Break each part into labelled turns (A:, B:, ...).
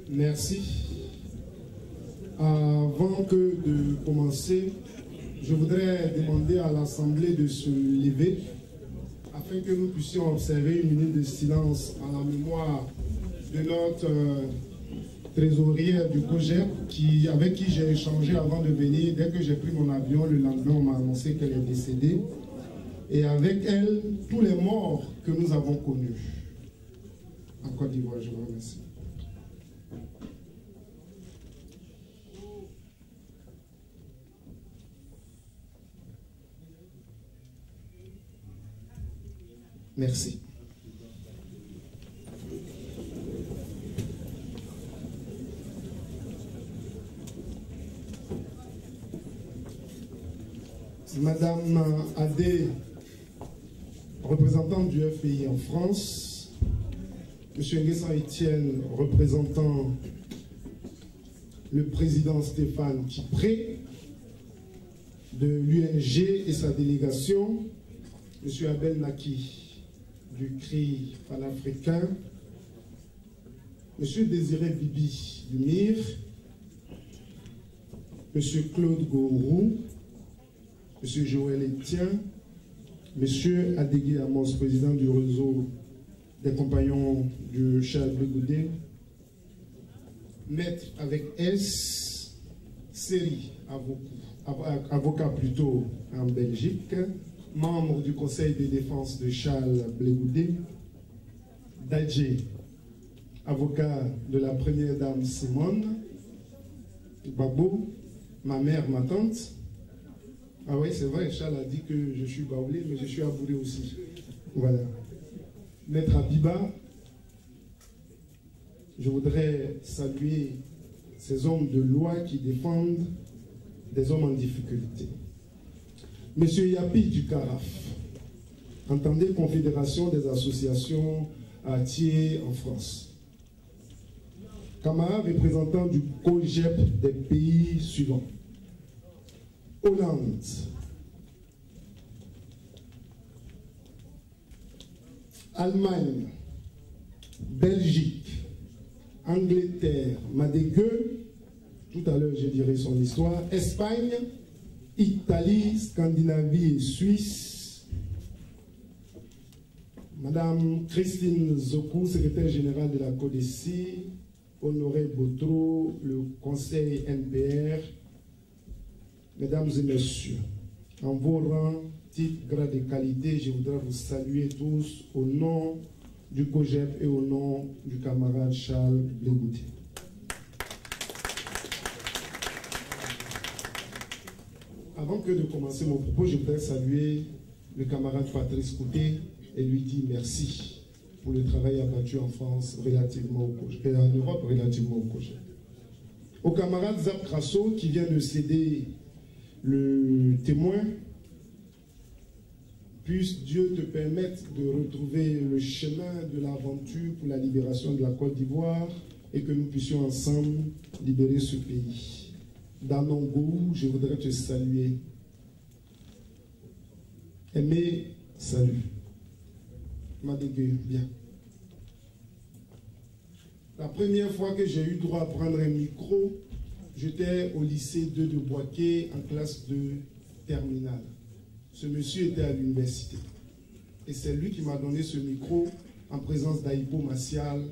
A: Merci. Avant de commencer, je voudrais demander à l'Assemblée de se lever afin que nous puissions observer une minute de silence en la mémoire de notre trésorière du COGEP avec qui j'ai échangé avant de venir. Dès que j'ai pris mon avion, le lendemain, on m'a annoncé qu'elle est décédée. Et avec elle, tous les morts que nous avons connus en Côte d'Ivoire. Je vous remercie. Merci. Madame Adé, représentante du FPI en France, Monsieur Nguessan Etienne, représentant le président Stéphane Kipré de l'UNG et sa délégation, Monsieur Abel Naki du CRI panafricain, Monsieur Désiré Bibi du MIR, Monsieur Claude Gourou, Monsieur Joël Etienne, Monsieur Adégui Amos, président du réseau des compagnons du Charles Blegoudé, Maître avec S, Série, avocat plutôt en Belgique, membre du conseil de défense de Charles Blegoudé, Dadje, avocat de la première dame Simone, Babo, ma mère, ma tante. Ah oui, c'est vrai, Charles a dit que je suis baoulé, mais je suis aboulé aussi. Voilà. Maître Abiba, je voudrais saluer ces hommes de loi qui défendent des hommes en difficulté. Monsieur Yapi du CARAF, entendez Confédération des associations à Thiers en France. Camarades représentants du COGEP des pays suivants. Hollande, Allemagne, Belgique, Angleterre, Madégueux, tout à l'heure je dirai son histoire, Espagne, Italie, Scandinavie et Suisse, Madame Christine Zokou, secrétaire générale de la CODECI, Honoré Botro, le conseil NPR, Mesdames et messieurs, en vos rangs, titres, grades et qualités, je voudrais vous saluer tous au nom du COGEP et au nom du camarade Charles Blegoudé. Avant que de commencer mon propos, je voudrais saluer le camarade Patrice Couté et lui dire merci pour le travail abattu en France relativement au COGEP et en Europe relativement au COGEP. Au camarade Zap Krasso qui vient de céder le témoin, puisse Dieu te permettre de retrouver le chemin de l'aventure pour la libération de la Côte d'Ivoire et que nous puissions ensemble libérer ce pays. Danongo, je voudrais te saluer. Aimé, salut. Madégué, bien. La première fois que j'ai eu droit à prendre un micro, j'étais au lycée 2 de Boaké en classe de terminale. Ce monsieur était à l'université. Et c'est lui qui m'a donné ce micro en présence d'Aïpo Massial,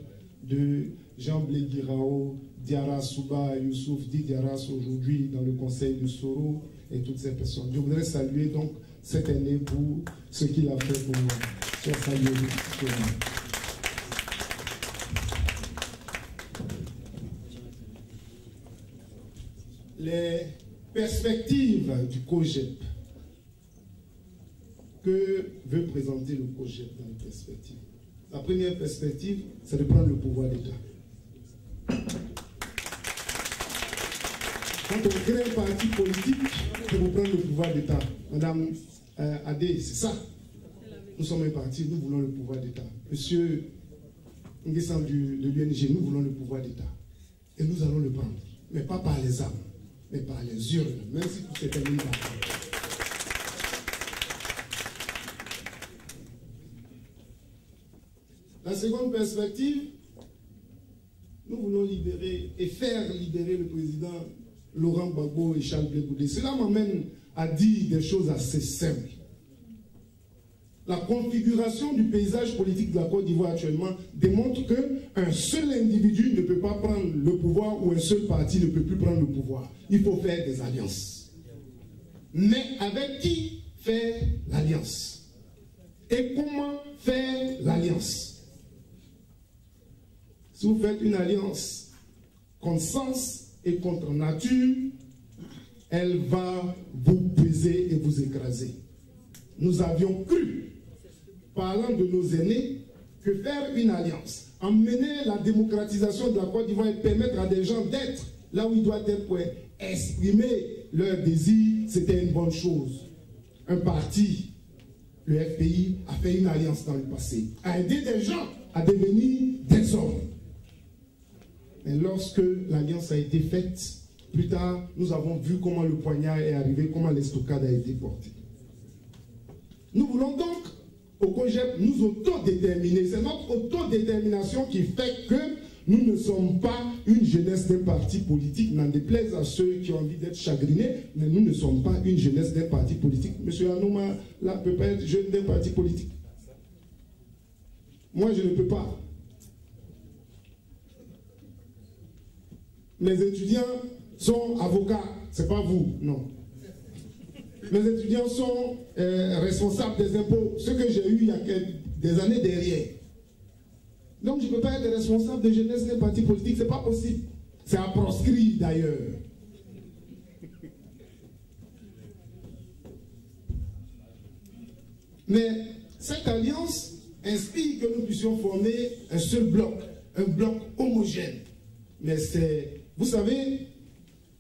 A: de Jean Bléguirao, Diarra Souba, Youssouf Di Diarras aujourd'hui dans le conseil de Soro et toutes ces personnes. Je voudrais saluer donc cette année pour ce qu'il a fait pour moi. Sois salué. Les perspectives du COGEP. Que veut présenter le COGEP dans les perspectives? La première perspective, c'est de prendre le pouvoir d'État. Quand on crée un parti politique, c'est pour prendre le pouvoir d'État. Madame Adé, c'est ça. Nous sommes un parti, nous voulons le pouvoir d'État. Monsieur Nguessan de l'UNG, nous voulons le pouvoir d'État. Et nous allons le prendre. Mais pas par les armes, mais par les urnes, même si tout est terminé par là. La seconde perspective, nous voulons libérer et faire libérer le président Laurent Gbagbo et Charles Blé Goudé. Cela m'amène à dire des choses assez simples. La configuration du paysage politique de la Côte d'Ivoire actuellement démontre qu'un seul individu ne peut pas prendre le pouvoir ou un seul parti ne peut plus prendre le pouvoir. Il faut faire des alliances. Mais avec qui faire l'alliance? Et comment faire l'alliance? Si vous faites une alliance contre sens et contre nature, elle va vous peser et vous écraser. Nous avions cru, parlant de nos aînés, que faire une alliance, emmener la démocratisation de la Côte d'Ivoire et permettre à des gens d'être là où ils doivent être pour exprimer leurs désirs, c'était une bonne chose. Un parti, le FPI, a fait une alliance dans le passé, a aidé des gens à devenir des hommes. Mais lorsque l'alliance a été faite, plus tard, nous avons vu comment le poignard est arrivé, comment l'estocade a été portée. Nous voulons donc, au COJEP, nous autodéterminer. C'est notre autodétermination qui fait que nous ne sommes pas une jeunesse d'un parti politique, n'en déplaise à ceux qui ont envie d'être chagrinés, mais nous ne sommes pas une jeunesse d'un parti politique. Monsieur Anouma, là, peut pas être jeune d'un parti politique. Moi, je ne peux pas. Mes étudiants sont avocats, c'est pas vous, non. Mes étudiants sont responsables des impôts, ce que j'ai eu il y a des années derrière. Donc je ne peux pas être responsable de jeunesse des partis politiques, c'est pas possible. C'est à proscrire d'ailleurs. Mais cette alliance inspire que nous puissions former un seul bloc, un bloc homogène. Mais c'est, vous savez,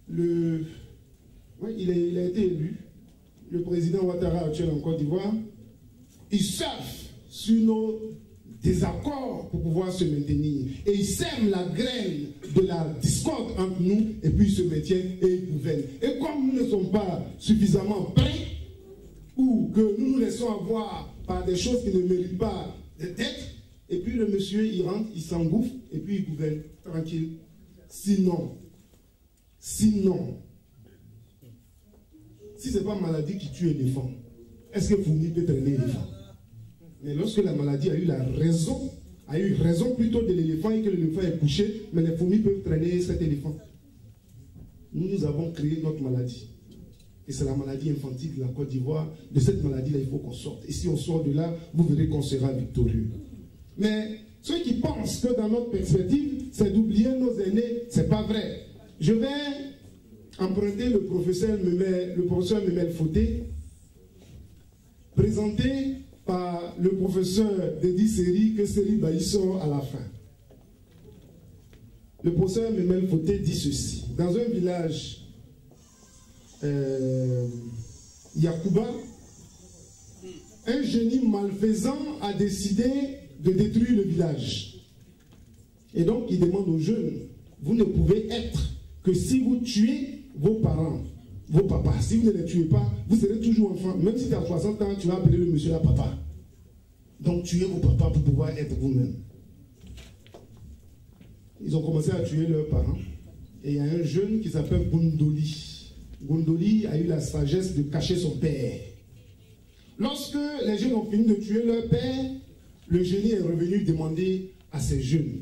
A: il a été élu. Le président Ouattara actuel en Côte d'Ivoire, il surfe sur nos désaccords pour pouvoir se maintenir. Et il sème la graine de la discorde entre nous, et puis il se maintient et il gouverne. Et comme nous ne sommes pas suffisamment prêts, ou que nous nous laissons avoir par des choses qui ne méritent pas d'être, et puis le monsieur, il rentre, il s'engouffre, et puis il gouverne tranquille. Sinon, si ce n'est pas maladie qui tue l'éléphant, est-ce que fourmi peut traîner l'éléphant? Mais lorsque la maladie a eu raison plutôt de l'éléphant et que l'éléphant est couché, mais les fourmis peuvent traîner cet éléphant. Nous avons créé notre maladie. Et c'est la maladie infantile de la Côte d'Ivoire. De cette maladie-là, il faut qu'on sorte. Et si on sort de là, vous verrez qu'on sera victorieux. Mais ceux qui pensent que dans notre perspective, c'est d'oublier nos aînés, ce n'est pas vrai. Je vais emprunter le professeur Memel Fauté, présenté par le professeur Dedi Seri, que Seri Bailly sort à la fin. Le professeur Memel Fauté dit ceci. Dans un village Yakuba, un génie malfaisant a décidé de détruire le village. Et donc il demande aux jeunes, vous ne pouvez être que si vous tuez vos parents, vos papas. Si vous ne les tuez pas, vous serez toujours enfant. Même si tu as 60 ans, tu vas appeler le monsieur là papa. Donc tuez vos papas pour pouvoir être vous-même. Ils ont commencé à tuer leurs parents. Et il y a un jeune qui s'appelle Gondoli. Gondoli a eu la sagesse de cacher son père. Lorsque les jeunes ont fini de tuer leur père, le génie est revenu demander à ces jeunes,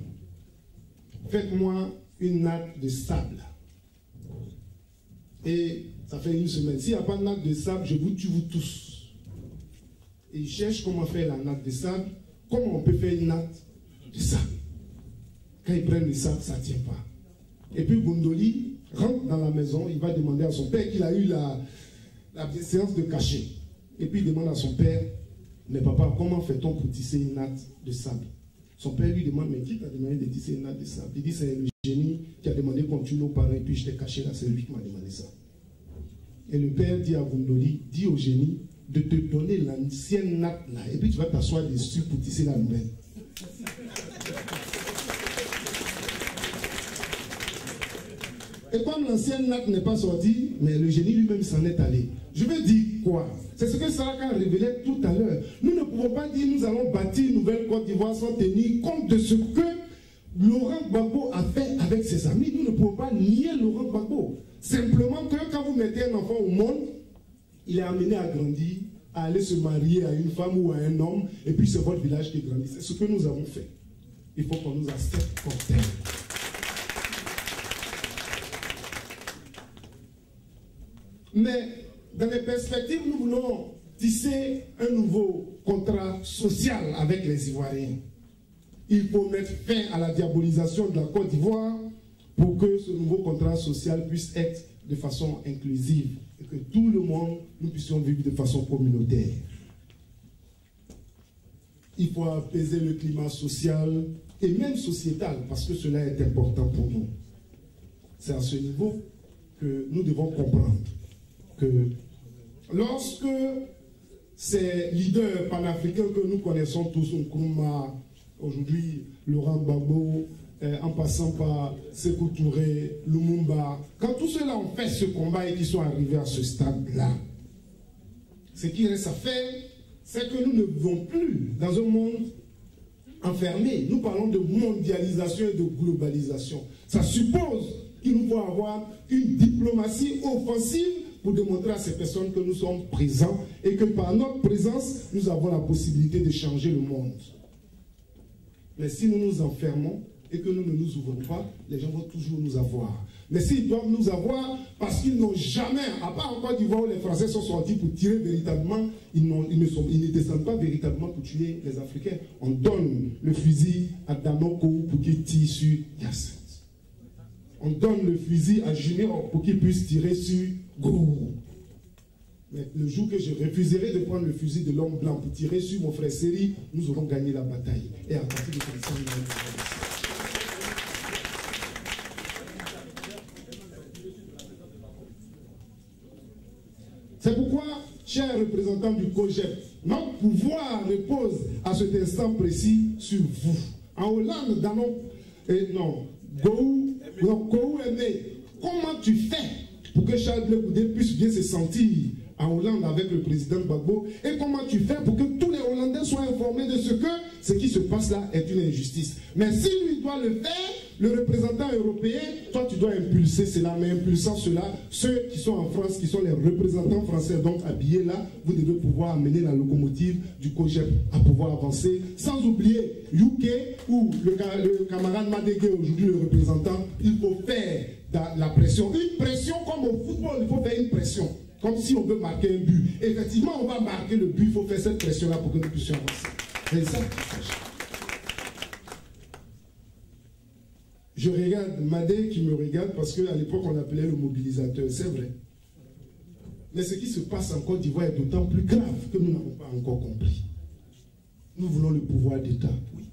A: faites-moi une natte de sable. Et ça fait une semaine. S'il n'y a pas de natte de sable, je vous tue vous tous. Et ils cherchent comment faire la natte de sable. Comment on peut faire une natte de sable? Quand ils prennent le sable, ça ne tient pas. Et puis Gondoli rentre dans la maison, il va demander à son père qu'il a eu la séance de cachet. Et puis il demande à son père, mais papa, comment fait-on pour tisser une natte de sable? Son père lui demande, mais qui t'a demandé de tisser une natte de sable? Il dit, c'est le génie qui a demandé qu'on tue nos parents et puis je t'ai caché là, c'est lui qui m'a demandé ça. Et le père dit à Gondoli, dis au génie de te donner l'ancienne natte là, et puis tu vas t'asseoir dessus pour tisser la nouvelle. Et comme l'ancienne natte n'est pas sortie, mais le génie lui-même s'en est allé. Je veux dire quoi? C'est ce que Saraka révélait tout à l'heure. Nous ne pouvons pas dire nous allons bâtir une nouvelle Côte d'Ivoire sans tenir compte de ce que Laurent Gbagbo a fait avec ses amis. Nous ne pouvons pas nier Laurent Gbagbo. Simplement que quand vous mettez un enfant au monde, il est amené à grandir, à aller se marier à une femme ou à un homme, et puis c'est votre village qui grandit. C'est ce que nous avons fait. Il faut qu'on nous accepte comme tel. Mais dans les perspectives, nous voulons tisser un nouveau contrat social avec les Ivoiriens. Il faut mettre fin à la diabolisation de la Côte d'Ivoire pour que ce nouveau contrat social puisse être de façon inclusive et que tout le monde, nous puissions vivre de façon communautaire. Il faut apaiser le climat social et même sociétal parce que cela est important pour nous. C'est à ce niveau que nous devons comprendre que lorsque ces leaders panafricains que nous connaissons tous, Nkrumah, aujourd'hui Laurent Gbagbo, en passant par Sékou Touré, Lumumba, quand tous ceux-là ont fait ce combat et qu'ils sont arrivés à ce stade-là, ce qui reste à faire, c'est que nous ne vivons plus dans un monde enfermé. Nous parlons de mondialisation et de globalisation. Ça suppose qu'il nous faut avoir une diplomatie offensive pour démontrer à ces personnes que nous sommes présents et que par notre présence, nous avons la possibilité de changer le monde. Mais si nous nous enfermons et que nous ne nous ouvrons pas, les gens vont toujours nous avoir. Mais s'ils doivent nous avoir, parce qu'ils n'ont jamais, à part en Côte d'Ivoire où les Français sont sortis pour tirer véritablement, ils ne descendent pas véritablement pour tuer les Africains. On donne le fusil à Danoko pour qu'il tire sur Yassin. On donne le fusil à Junior pour qu'il puisse tirer sur Gourou. Mais le jour que je refuserai de prendre le fusil de l'homme blanc pour tirer sur mon frère Seri, nous aurons gagné la bataille. Et à partir de ça, nous allons gagner. C'est pourquoi, chers représentants du COJEP, notre pouvoir repose à cet instant précis sur vous. En Hollande, dans nos... Gou Aimé, comment tu fais pour que Charles Blé Goudé puisse bien se sentir en Hollande avec le président Gbagbo, et comment tu fais pour que tous les Hollandais soient informés de ce qui se passe là est une injustice. Mais si lui doit le faire, le représentant européen, toi tu dois impulser cela, mais impulsant cela, ceux qui sont en France, qui sont les représentants français, donc habillés là, vous devez pouvoir amener la locomotive du COJEP à pouvoir avancer, sans oublier UK ou le camarade Madégué, aujourd'hui le représentant. Il faut faire la pression, une pression comme au football, il faut faire une pression. Comme si on veut marquer un but. Effectivement, on va marquer le but, il faut faire cette pression-là pour que nous puissions avancer. C'est ça qu'il s'agit. Je regarde Madé qui me regarde parce qu'à l'époque, on appelait le mobilisateur. C'est vrai. Mais ce qui se passe en Côte d'Ivoire est d'autant plus grave que nous n'avons pas encore compris. Nous voulons le pouvoir d'État, oui.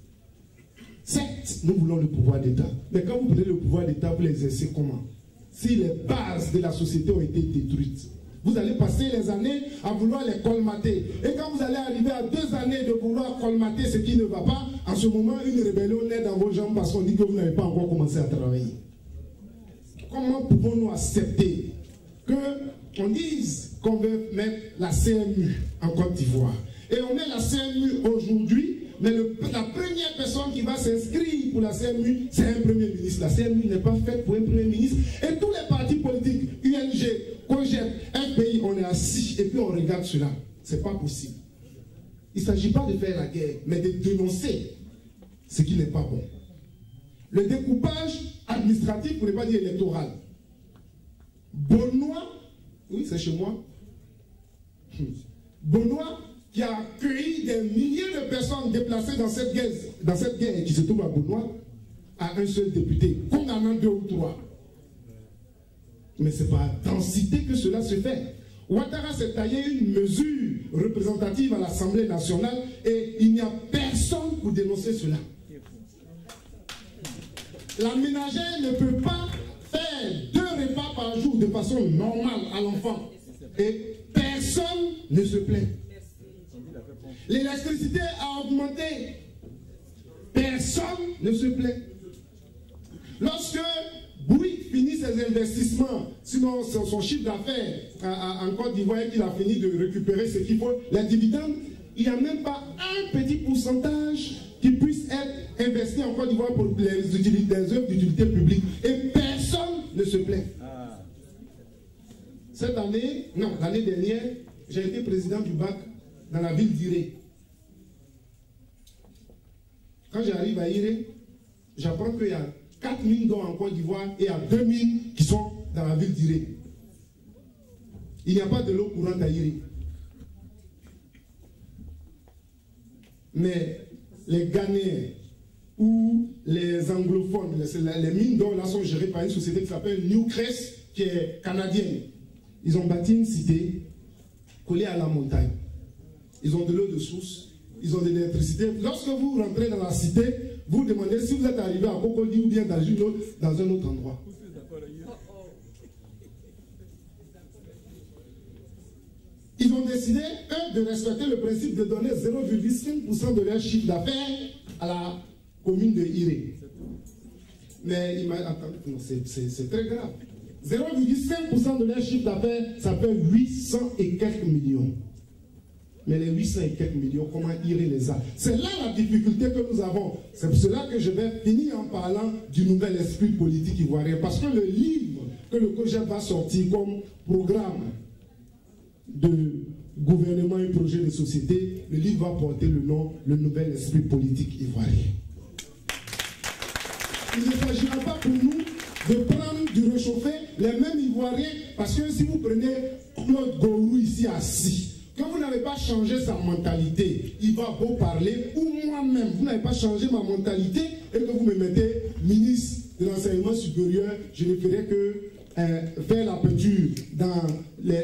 A: Certes, nous voulons le pouvoir d'État. Mais quand vous prenez le pouvoir d'État, vous l'exercez comment? Si les bases de la société ont été détruites, vous allez passer les années à vouloir les colmater. Et quand vous allez arriver à 2 années de vouloir colmater ce qui ne va pas, en ce moment, une rébellion naît dans vos jambes parce qu'on dit que vous n'avez pas encore commencé à travailler. Comment pouvons-nous accepter qu'on dise qu'on veut mettre la CMU en Côte d'Ivoire? Et on met la CMU aujourd'hui, mais la première personne qui va s'inscrire pour la CMU, c'est un premier ministre. La CMU n'est pas faite pour un premier ministre. Et tous les partis politiques, UNG, COJEP, FPI, on est assis et puis on regarde cela. Ce n'est pas possible. Il ne s'agit pas de faire la guerre, mais de dénoncer ce qui n'est pas bon. Le découpage administratif, pour ne pas dire électoral. Benoît, oui, c'est chez moi. Benoît, qui a accueilli des milliers de personnes déplacées dans cette guerre qui se trouve à Benoît, à un seul député, condamnant 2 ou 3. Mais ce n'est pas à densité que cela se fait. Ouattara s'est taillé une mesure représentative à l'Assemblée nationale et il n'y a personne pour dénoncer cela. La ménagère ne peut pas faire 2 repas par jour de façon normale à l'enfant. Et personne ne se plaint. L'électricité a augmenté. Personne ne se plaint. Lorsque Bouygues finit ses investissements, sinon son chiffre d'affaires en Côte d'Ivoire, qu'il a fini de récupérer ce qu'il faut, les dividendes, il n'y a même pas un petit pourcentage qui puisse être investi en Côte d'Ivoire pour les œuvres d'utilité publique. Et personne ne se plaint. Cette année, non, l'année dernière, j'ai été président du BAC dans la ville d'Iré. Quand j'arrive à Iré, j'apprends qu'il y a 4 mines d'eau en Côte d'Ivoire et il y a 2 mines qui sont dans la ville d'Iré. Il n'y a pas de l'eau courante à Iré. Mais les Ghanéens ou les anglophones, les mines d'or là sont gérées par une société qui s'appelle Newcrest, qui est canadienne. Ils ont bâti une cité collée à la montagne. Ils ont de l'eau de source, ils ont de l'électricité. Lorsque vous rentrez dans la cité, vous demandez si vous êtes arrivé à Cocody ou bien dans un autre endroit. Ils ont décidé, eux, de respecter le principe de donner 0,5% de leur chiffre d'affaires à la commune de Iré. Mais il m'a attends, c'est très grave. 0,5% de leur chiffre d'affaires, ça fait 800 et quelques millions. Mais les 800 et quelques millions, comment Iré les a? C'est là la difficulté que nous avons. C'est pour cela que je vais finir en parlant du nouvel esprit politique ivoirien. Parce que le livre que le COJEP va sortir comme programme de gouvernement et projet de société, le livre va porter le nom « Le nouvel esprit politique ivoirien ». Il ne s'agira pas pour nous de prendre du réchauffé les mêmes Ivoiriens, parce que si vous prenez Claude Gourou ici assis, que vous n'avez pas changé sa mentalité, il va beau parler, ou moi-même, vous n'avez pas changé ma mentalité, et que vous me mettez ministre de l'enseignement supérieur, je ne ferai que faire la peinture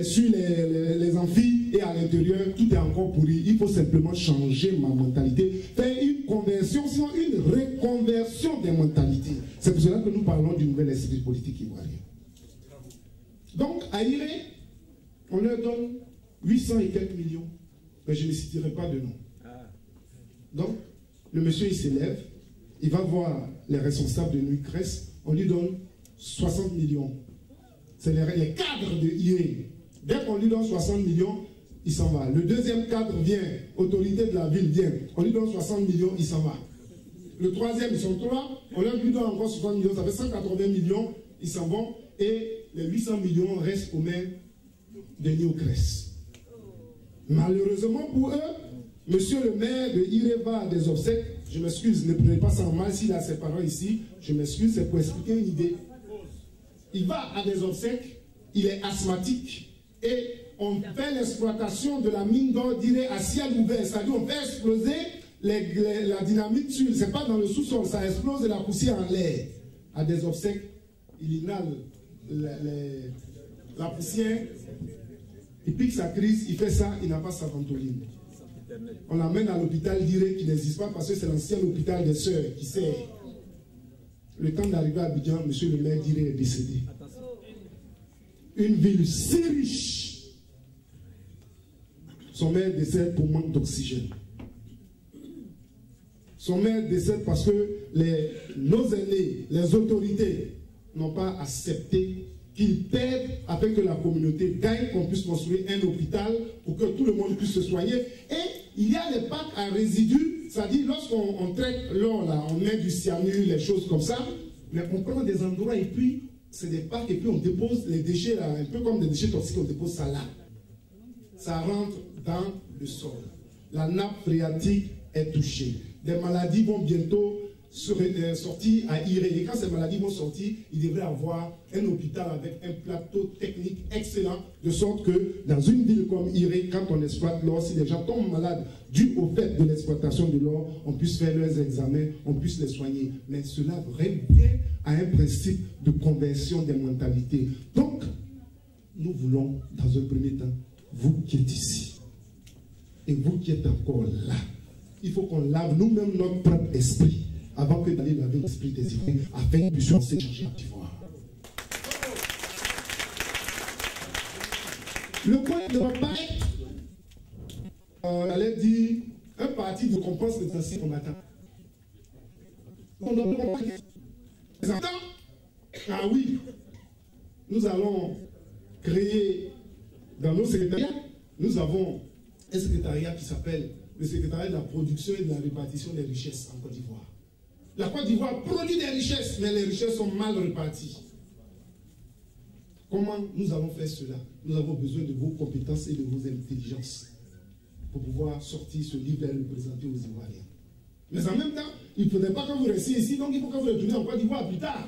A: sur les amphis et à l'intérieur, tout est encore pourri. Il faut simplement changer ma mentalité, faire une conversion, sinon une reconversion des mentalités. C'est pour cela que nous parlons du nouvel esprit politique ivoirien. Donc, à Iré, on leur donne 800 et quelques millions, mais je ne citerai pas de nom. Donc, le monsieur, il s'élève, il va voir les responsables de Newcrest, on lui donne 60 millions. C'est les cadres de Iré. Dès qu'on lui donne 60 millions, il s'en va. Le deuxième cadre vient, autorité de la ville vient, on lui donne 60 millions, il s'en va. Le troisième, ils sont 3, on leur lui donne encore 60 millions, ça fait 180 millions, ils s'en vont, et les 800 millions restent aux mains de Newcrest. Malheureusement pour eux, monsieur le maire de Iré va à des obsèques. Je m'excuse, ne prenez pas ça en mal s'il a ses parents ici. Je m'excuse, c'est pour expliquer une idée. Il va à des obsèques, il est asthmatique et on fait l'exploitation de la mine d'or d'Iré à ciel ouvert. C'est-à-dire on fait exploser la dynamite sur, c'est pas dans le sous-sol, ça explose la poussière en l'air. À des obsèques, il inhale la poussière, il pique sa crise, il fait ça, il n'a pas sa ventoline. On l'amène à l'hôpital d'Iré qui n'existe pas parce que c'est l'ancien hôpital des sœurs qui sert. Le temps d'arriver à Abidjan, monsieur le maire d'Iré est décédé. Une ville si riche. Son maire décède pour manque d'oxygène. Son maire décède parce que nos aînés, les autorités, n'ont pas accepté qu'ils perdent afin que la communauté gagne, qu'on puisse construire un hôpital pour que tout le monde puisse se soigner. Et il y a les packs à résidus, c'est-à-dire lorsqu'on traite l'or, là, on met du cyanure, les choses comme ça, mais on prend des endroits et puis c'est des packs et puis on dépose les déchets là, un peu comme des déchets toxiques, on dépose ça là. Ça rentre dans le sol. La nappe phréatique est touchée. Des maladies vont bientôt sortir à Iré. Et quand ces maladies vont sortir, il devrait avoir un hôpital avec un plateau technique excellent, de sorte que dans une ville comme Iré, quand on exploite l'or, si les gens tombent malades dû au fait de l'exploitation de l'or, on puisse faire leurs examens, on puisse les soigner. Mais cela revient à un principe de conversion des mentalités. Donc, nous voulons, dans un premier temps, vous qui êtes ici, et vous qui êtes encore là, il faut qu'on lave nous-mêmes notre propre esprit avant que d'aller laver l'esprit des Ivoiriens, afin que nous puissions s'échanger en Ivoire. Le point ne doit pas être, allait dire, un parti de récompense des anciens combattants. On doit comprendre. Ah oui, nous allons créer dans nos secrétariats, nous avons un secrétariat qui s'appelle le secrétariat de la production et de la répartition des richesses en Côte d'Ivoire. La Côte d'Ivoire produit des richesses, mais les richesses sont mal réparties. Comment nous allons faire cela? Nous avons besoin de vos compétences et de vos intelligences pour pouvoir sortir ce livre et le présenter aux Ivoiriens. Mais en même temps, il ne faudrait pas que vous restiez ici, donc il faut que vous retourniez en Côte d'Ivoire plus tard.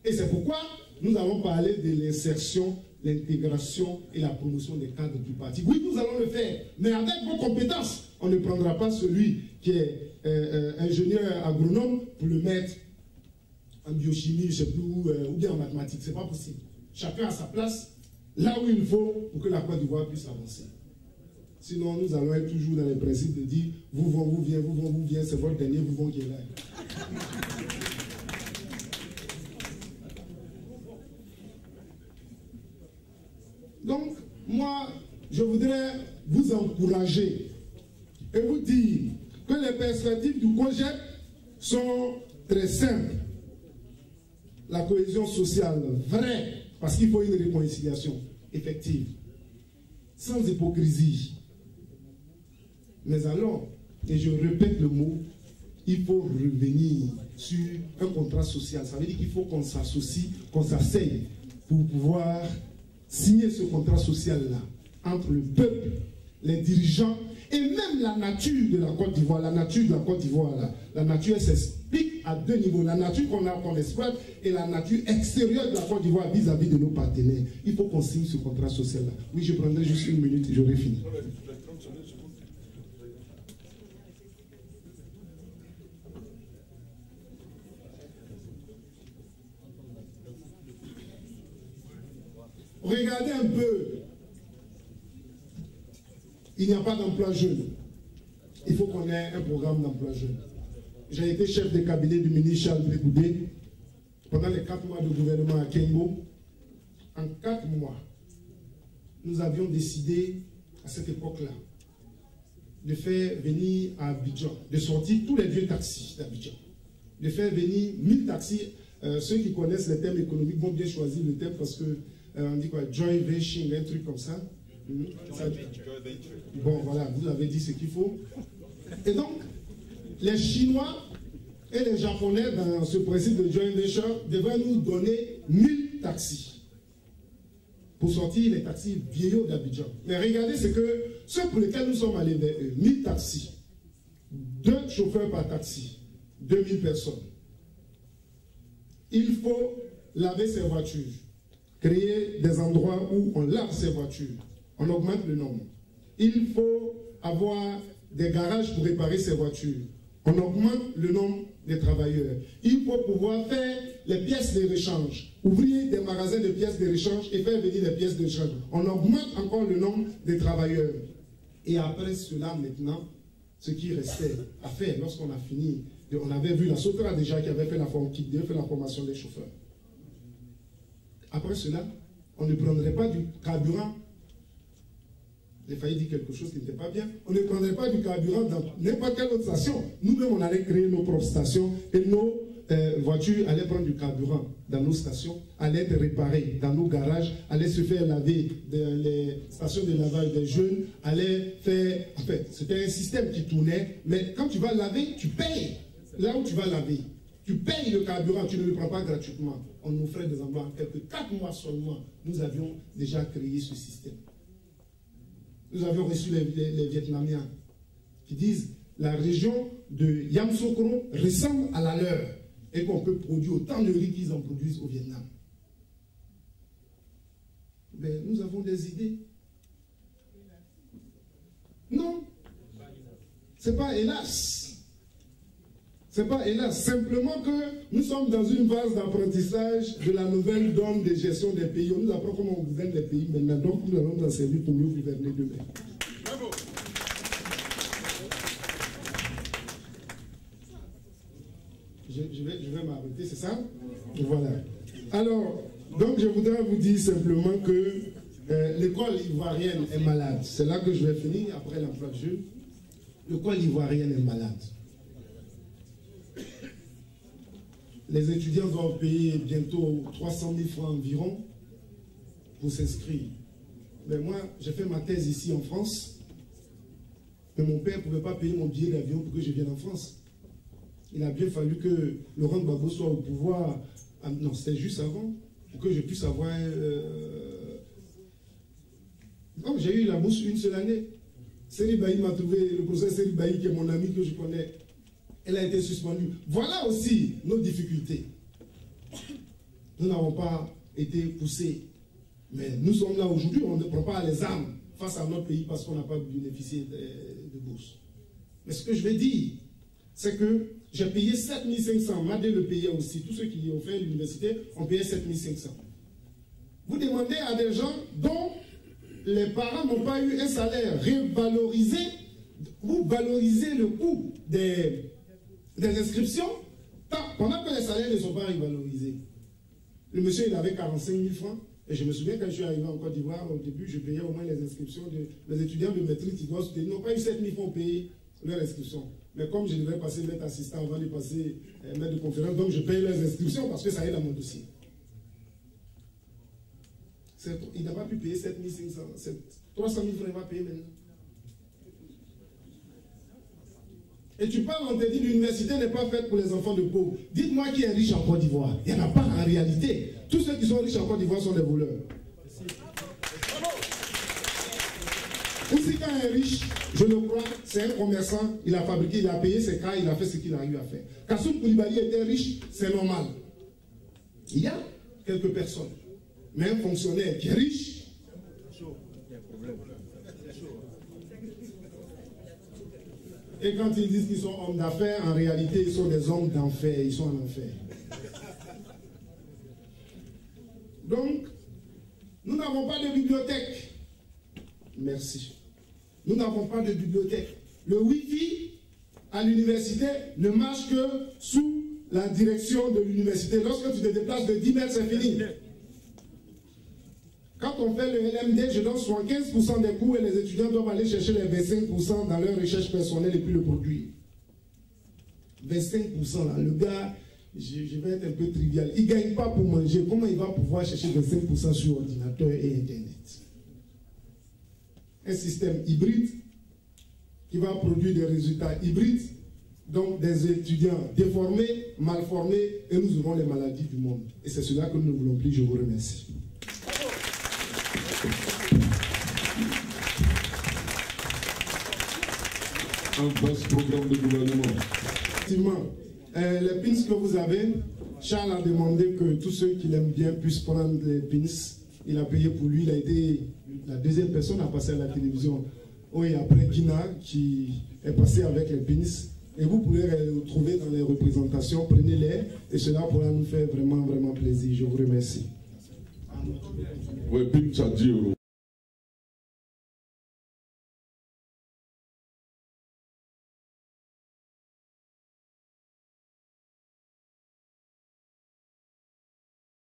A: Et c'est pourquoi nous allons parler de l'insertion, l'intégration et la promotion des cadres du parti. Oui, nous allons le faire, mais avec vos compétences. On ne prendra pas celui qui est ingénieur agronome pour le mettre en biochimie, je ne sais plus où, ou bien en mathématiques. Ce n'est pas possible. Chacun a sa place, là où il faut, pour que la Côte d'Ivoire puisse avancer. Sinon, nous allons être toujours dans les principes de dire, vous vont, vous viens, vous vont, vous viens, c'est votre dernier, vous vont qui est là. Donc, moi, je voudrais vous encourager et vous dire que les perspectives du COJEP sont très simples. La cohésion sociale vraie, parce qu'il faut une réconciliation effective, sans hypocrisie. Mais alors, et je répète le mot, il faut revenir sur un contrat social. Ça veut dire qu'il faut qu'on s'associe, qu'on s'asseye pour pouvoir signer ce contrat social-là entre le peuple, les dirigeants et même la nature de la Côte d'Ivoire. La nature de la Côte d'Ivoire, la nature, elle s'explique à deux niveaux. La nature qu'on exploite et la nature extérieure de la Côte d'Ivoire vis-à-vis de nos partenaires. Il faut qu'on signe ce contrat social-là. Oui, je prendrai juste une minute et j'aurai fini. Regardez un peu. Il n'y a pas d'emploi jeune. Il faut qu'on ait un programme d'emploi jeune. J'ai été chef de cabinet du ministre Charles Blekoudé pendant les 4 mois de gouvernement à Kengo. En 4 mois, nous avions décidé à cette époque-là de faire venir à Abidjan, de sortir tous les vieux taxis d'Abidjan, de faire venir 1000 taxis. Ceux qui connaissent les thèmes économiques vont bien choisir le thème parce que on dit quoi, joint venture, un truc comme ça. Bon, voilà, vous avez dit ce qu'il faut. Et donc, les Chinois et les Japonais, dans ce principe de joint venture, devraient nous donner 1000 taxis pour sortir les taxis vieillots d'Abidjan. Mais regardez ce pour lesquels nous sommes allés vers eux. 1000 taxis, 2 chauffeurs par taxi, 2000 personnes. Il faut laver ces voitures, créer des endroits où on lave ces voitures. On augmente le nombre. Il faut avoir des garages pour réparer ces voitures. On augmente le nombre des travailleurs. Il faut pouvoir faire les pièces de rechange, ouvrir des magasins de pièces de rechange et faire venir des pièces de rechange. On augmente encore le nombre des travailleurs. Et après cela, maintenant, ce qui restait à faire, lorsqu'on a fini, on avait vu la Sotra déjà qui avait fait la formation des chauffeurs. Après cela, on ne prendrait pas du carburant. J'ai failli dire quelque chose qui n'était pas bien. On ne prendrait pas du carburant dans n'importe quelle autre station. Nous-mêmes, on allait créer nos propres stations et nos voitures allaient prendre du carburant dans nos stations, allaient être réparées dans nos garages, allaient se faire laver dans les stations de lavage des jeunes, allaient faire... En fait, c'était un système qui tournait, mais quand tu vas laver, tu payes. Là où tu vas laver, tu payes le carburant, tu ne le prends pas gratuitement. On nous offrait des emplois. En quelques 4 mois seulement, nous avions déjà créé ce système. Nous avions reçu les Vietnamiens qui disent la région de Yamoussoukro ressemble à la leur et qu'on peut produire autant de riz qu'ils en produisent au Vietnam. Mais nous avons des idées. Non, c'est pas hélas. C'est pas hélas. Simplement que nous sommes dans une phase d'apprentissage de la nouvelle donne de gestion des pays. On nous apprend comment on gouverne les pays maintenant. Donc nous allons nous en servir pour mieux gouverner demain. Bravo. Je vais m'arrêter, c'est ça? Voilà. Alors, donc je voudrais vous dire simplement que l'école ivoirienne est malade. C'est là que je vais finir après l'emploi de jeu. L'école ivoirienne est malade. Les étudiants doivent payer bientôt 300 000 francs environ pour s'inscrire. Mais moi, j'ai fait ma thèse ici en France. Mais mon père ne pouvait pas payer mon billet d'avion pour que je vienne en France. Il a bien fallu que Laurent Gbagbo soit au pouvoir. Non, c'était juste avant, pour que je puisse avoir... Non, j'ai eu la bourse une seule année. Seri Bailly m'a trouvé, le professeur Seri Bailly, qui est mon ami que je connais, elle a été suspendue. Voilà aussi nos difficultés. Nous n'avons pas été poussés. Mais nous sommes là aujourd'hui, on ne prend pas les armes face à notre pays parce qu'on n'a pas bénéficié de bourse. Mais ce que je vais dire, c'est que j'ai payé 7500, Madé le payait aussi, tous ceux qui ont fait l'université ont payé 7500. Vous demandez à des gens dont les parents n'ont pas eu un salaire revalorisé, vous valorisez le coût des inscriptions pendant que les salaires ne sont pas revalorisés. Le monsieur, il avait 45 000 francs. Et je me souviens quand je suis arrivé en Côte d'Ivoire, au début, je payais au moins les inscriptions des étudiants de maîtrise qui doivent soutenir. Ils n'ont pas eu 7 000 francs payés leur inscription. Mais comme je devais passer maître assistant avant de passer maître de conférence, donc je paye leurs inscriptions parce que ça est dans mon dossier. Il n'a pas pu payer 7 500, 300 000 francs, il va payer maintenant. Et tu parles, on te dit l'université n'est pas faite pour les enfants de pauvres. Dites-moi qui est riche en Côte d'Ivoire. Il n'y en a pas en réalité. Tous ceux qui sont riches en Côte d'Ivoire sont des voleurs. Aussi quand un riche, je le crois, c'est un commerçant, il a fabriqué, il a payé ses cas, il a fait ce qu'il a eu à faire. Kassoum Koulibaly était riche, c'est normal. Il y a quelques personnes. Mais un fonctionnaire qui est riche, il y a un problème. Et quand ils disent qu'ils sont hommes d'affaires, en réalité, ils sont des hommes d'enfer. Ils sont en enfer. Donc, nous n'avons pas de bibliothèque. Merci. Nous n'avons pas de bibliothèque. Le Wi-Fi à l'université ne marche que sous la direction de l'université. Lorsque tu te déplaces de 10 mètres, c'est fini. Quand on fait le LMD, je donne 75% des cours et les étudiants doivent aller chercher les 25% dans leur recherche personnelle et puis le produire. 25% là, le gars, je vais être un peu trivial, il ne gagne pas pour manger. Comment il va pouvoir chercher 25% sur ordinateur et Internet? Un système hybride qui va produire des résultats hybrides, donc des étudiants déformés, mal formés, et nous aurons les maladies du monde. Et c'est cela que nous ne voulons plus. Je vous remercie.
B: Un vaste programme de gouvernement.
A: Effectivement, les pins que vous avez, Charles a demandé que tous ceux qui l'aiment bien puissent prendre les pins. Il a payé pour lui, il a été la deuxième personne à passer à la télévision. Oui, après Kina qui est passé avec les pins. Et vous pourrez les trouver dans les représentations, prenez-les et cela pourra nous faire vraiment, vraiment plaisir. Je vous remercie.
B: Oui, pins à 10 €.